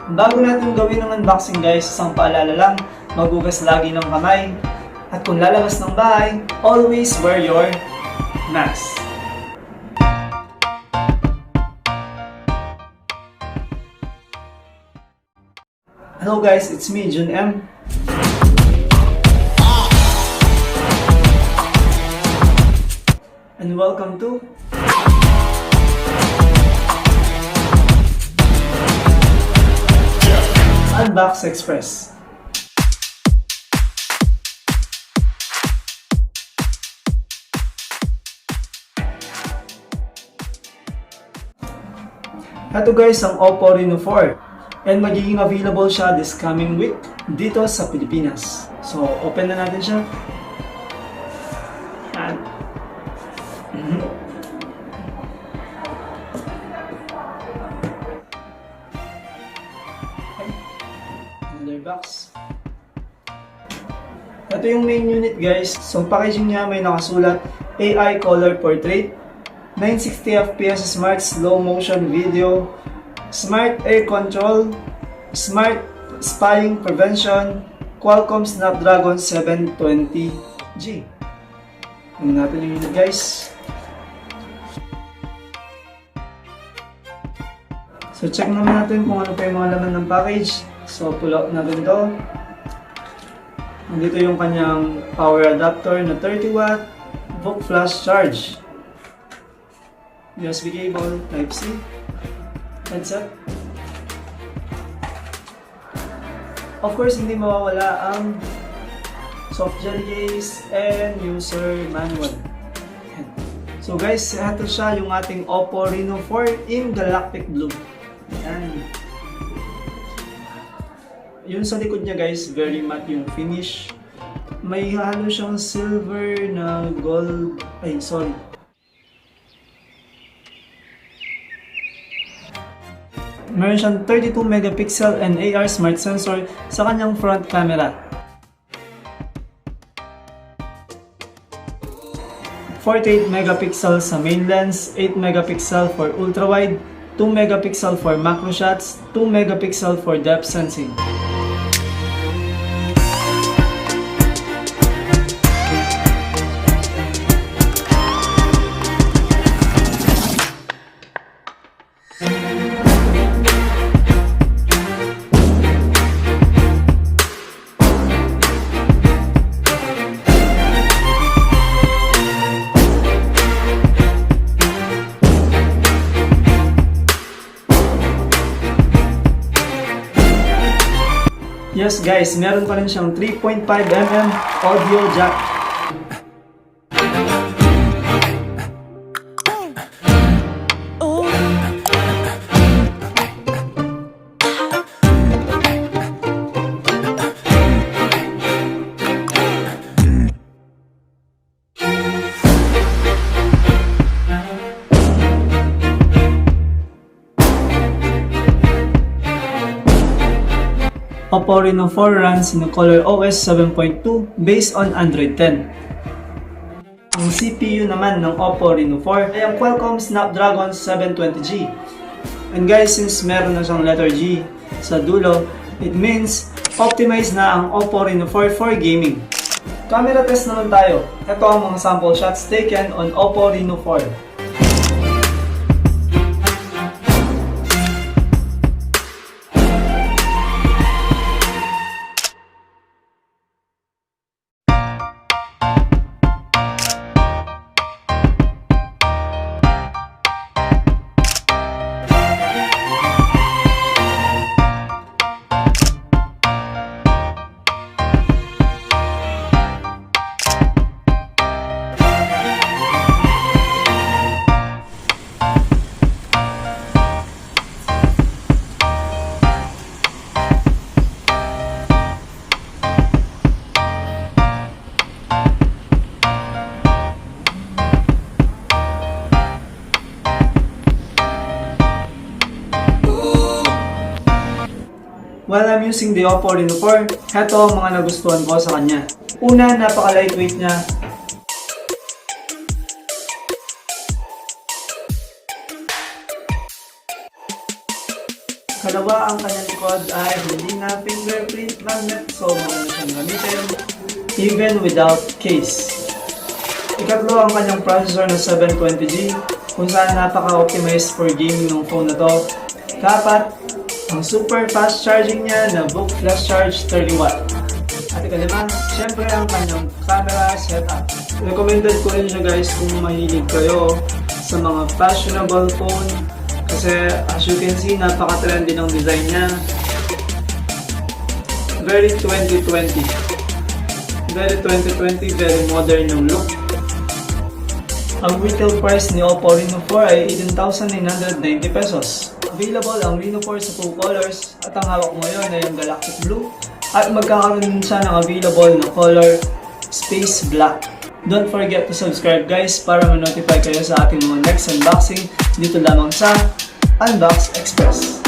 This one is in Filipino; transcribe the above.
Bago natin gawin ang unboxing guys, isang paalala lang, maghugas lagi ng kamay. At kung lalabas ng bahay, always wear your mask. Hello guys, it's me, Jun M. And welcome to Unbox Express. Ito guys ang Oppo Reno 4 and magiging available siya this coming week dito sa Pilipinas. So open na natin siya. Yan. Another box. Ito yung main unit guys. So packaging niya may nakasulat AI Color Portrait, 960 fps Smart Slow Motion Video, Smart Air Control, Smart Spying Prevention, Qualcomm Snapdragon 720G. Tingnan natin yung unit guys. So check naman natin kung ano pa yung mga laman ng package. So pull out natin to. Nandito yung kanyang power adapter na 30 watt, book flash charge, USB cable, Type-C, headset. Of course, hindi mawawala ang soft gel case and user manual. So guys, ito siya yung ating Oppo Reno 4 in Galactic Blue. Ayan. Yun sa likod niya guys, very matte yung finish. May halo siyang silver na gold, Meron siyang 32 megapixel and AR smart sensor sa kanyang front camera. 48 megapixel sa main lens, 8 megapixel for ultra-wide, 2 megapixel for macro shots, 2 megapixel for depth sensing. Yes guys, meron pa rin siyang 3.5mm audio jack. Oppo Reno 4 runs in Color OS 7.2 based on Android 10. Ang CPU naman ng Oppo Reno 4 ay ang Qualcomm Snapdragon 720G. And guys, since meron na siyang letter G sa dulo, it means optimized na ang Oppo Reno 4 for gaming. Camera test naman tayo. Ito ang mga sample shots taken on Oppo Reno 4. While I'm using the Oppo Reno 4, heto ang mga nagustuhan ko sa kanya. Una, napaka-lightweight niya. Kalawa, ang kanyang likod ay hindi na fingerprint magnet, so maganda siyang gamitin even without case. Ikatlo, ang kanyang processor na 720G kung saan napaka-optimized for gaming ng phone na to. Kapat, ang super fast charging niya na book flash charge 30W. At ikalima, syempre ang kanyang camera setup. Recommended ko rin siya guys kung mahilig kayo sa mga fashionable phone kasi as you can see, napaka-trendy ng design niya. Very 2020. Very 2020, very modern yung look. Ang retail price ni Oppo Reno 4 ay 18,990 pesos. Available ang Reno 4 sa full colors at ang hawak ko ngayon ay ang Galactic Blue at magkakaroon din siya ng available na color Space Black. Don't forget to subscribe guys para ma-notify kayo sa ating mga next unboxing dito lamang sa Unbox Express.